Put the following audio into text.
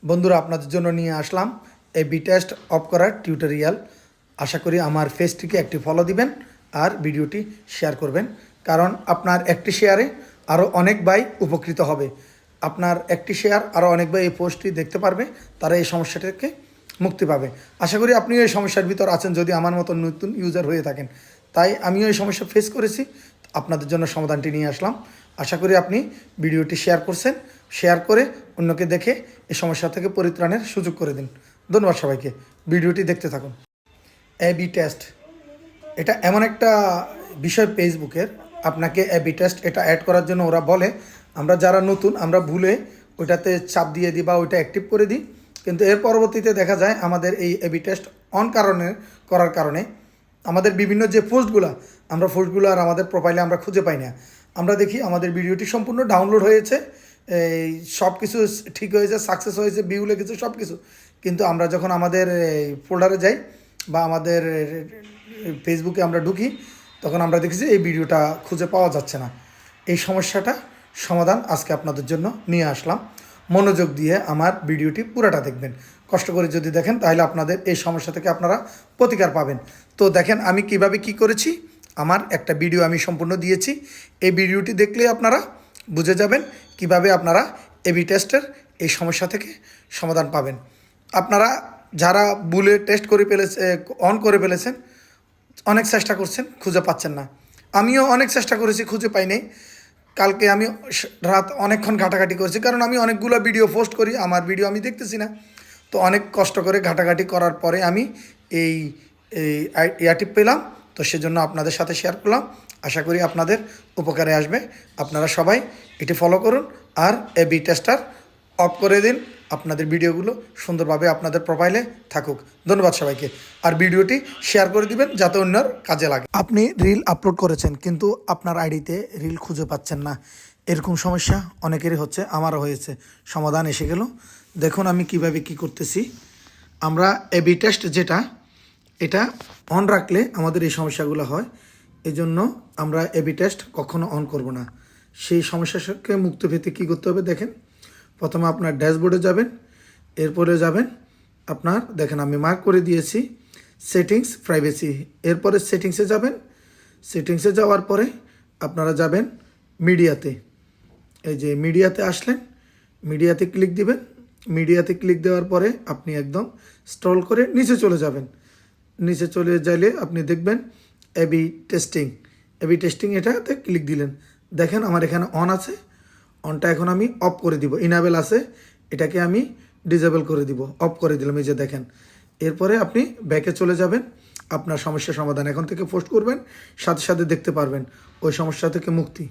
বন্ধুরা আপনাদের জন্য নিয়ে আসলাম এই বি টেস্ট অফ করার টিউটোরিয়াল। আশা করি আমার পেজটিকে একটি ফলো দিবেন আর ভিডিওটি শেয়ার করবেন, কারণ আপনার একটি শেয়ারে আরও অনেক ভাই উপকৃত হবে। আপনার একটি শেয়ার আরও অনেক ভাই এই পোস্টটি দেখতে পারবে, তারা এই সমস্যা থেকে মুক্তি পাবে। আশা করি আপনিও এই সমস্যার ভিতর আছেন যদি আমার মতো নতুন ইউজার হয়ে থাকেন। তাই আমিও এই সমস্যা ফেস করেছি, আপনাদের জন্য সমাধানটি নিয়ে আসলাম। আশা করি আপনি ভিডিওটি শেয়ার করছেন, শেয়ার করে অন্যকে দেখে এই সমস্যা থেকে পরিত্রাণের সুযোগ করে দিন। ধন্যবাদ সবাইকে, ভিডিওটি দেখতে থাকুন। বি টেস্ট এটা এমন একটা বিষয় ফেসবুকের, আপনাকে বি টেস্ট এটা অ্যাড করার জন্য ওরা বলে, আমরা যারা নতুন আমরা ভুলে ওইটাতে চাপ দিয়ে দিই বা ওইটা অ্যাক্টিভ করে দিই, কিন্তু এর পরবর্তীতে দেখা যায় আমাদের এই বি টেস্ট অন করার কারণে আমাদের বিভিন্ন যে পোস্টগুলো আর আমাদের প্রোফাইলে আমরা খুঁজে পাই না। আমরা দেখি আমাদের ভিডিওটি সম্পূর্ণ ডাউনলোড হয়েছে, এই সব কিছু ঠিক হয়েছে, সাকসেস হয়েছে, ভিউ লেগেছে সব কিছু, কিন্তু আমরা যখন আমাদের ফোল্ডারে যাই বা আমাদের ফেসবুকে আমরা ঢুকি, তখন আমরা দেখি যে এই ভিডিওটা খুঁজে পাওয়া যাচ্ছে না। এই সমস্যাটা সমাধান আজকে আপনাদের জন্য নিয়ে আসলাম। মনোযোগ দিয়ে আমার ভিডিওটি পুরোটা দেখবেন, কষ্ট করে যদি দেখেন তাহলে আপনাদের এই সমস্যা থেকে আপনারা প্রতিকার পাবেন। তো দেখেন আমি কিভাবে কি করেছি, আমার একটা ভিডিও আমি সম্পূর্ণ দিয়েছি। এই ভিডিওটি দেখলে আপনারা বুঝে যাবেন কিভাবে আপনারা এবি টেস্টের এই সমস্যা থেকে সমাধান পাবেন। আপনারা যারা ভুলে টেস্ট করে অন করে ফেলেছেন, অনেক চেষ্টা করছেন, খুঁজে পাচ্ছেন না। আমিও অনেক চেষ্টা করেছি, খুঁজে পাই নাই। কালকে আমি রাত অনেকক্ষণ ঘাটাঘাটি করেছি, কারণ আমি অনেকগুলো ভিডিও পোস্ট করি, আমার ভিডিও আমি দেখতেছি না। তো অনেক কষ্ট করে ঘাটাঘাটি করার পরে আমি এই ইয়াটি পেলাম, তো সেজন্য আপনাদের সাথে শেয়ার করলাম। আশা করি আপনাদের উপকারে আসবে। আপনারা সবাই এটি ফলো করুন আর বি টেস্টার অফ করে দিন, আপনাদের ভিডিওগুলো সুন্দরভাবে আপনাদের প্রোফাইলে থাকুক। ধন্যবাদ সবাইকে, আর ভিডিওটি শেয়ার করে দিবেন যাতে অন্যর কাজে লাগে। আপনি রিল আপলোড করেছেন কিন্তু আপনার আইডিতে রিল খুঁজে পাচ্ছেন না, এরকম সমস্যা অনেকেরই হচ্ছে, আমারও হয়েছে। সমাধান এসে গেল। দেখুন আমি কিভাবে কি করতেছি। আমরা বি টেস্ট যেটা, এটা অন রাখলে আমাদের এই সমস্যাগুলো হয়। এই জন্য আমরা বি টেস্ট কখনো অন করব না। সেই সমস্যা থেকে মুক্তি পেতে কী করতে হবে দেখেন। প্রথমে আপনার ড্যাশবোর্ডে যাবেন, এরপরে যাবেন আপনার, দেখেন আমি মার্ক করে দিয়েছি সেটিংস প্রাইভেসি। এরপরে সেটিংসে যাবেন, সেটিংসে যাওয়ার পরে আপনারা যাবেন মিডিয়াতে। এই যে মিডিয়াতে আসলেন, মিডিয়াতে ক্লিক দিবেন। মিডিয়াতে ক্লিক দেওয়ার পরে আপনি একদম স্ক্রল করে নিচে চলে যাবেন। নিচে চলে যাইলে আপনি দেখবেন এবি টেস্টিং, এটাতে ক্লিক দিলেন। দেখেন আমার এখানে অন আছে, অনটা এখন আমি অফ করে দিব। ইনাবেল আছে, এটাকে আমি ডিজেবল করে দিব, অফ করে দিলাম। এই যে দেখেন, এরপরে আপনি ব্যাকে চলে যাবেন, আপনার সমস্যার সমাধান এখন থেকে পোস্ট করবেন, সাথে সাথে দেখতে পারবেন ওই সমস্যা থেকে মুক্তি।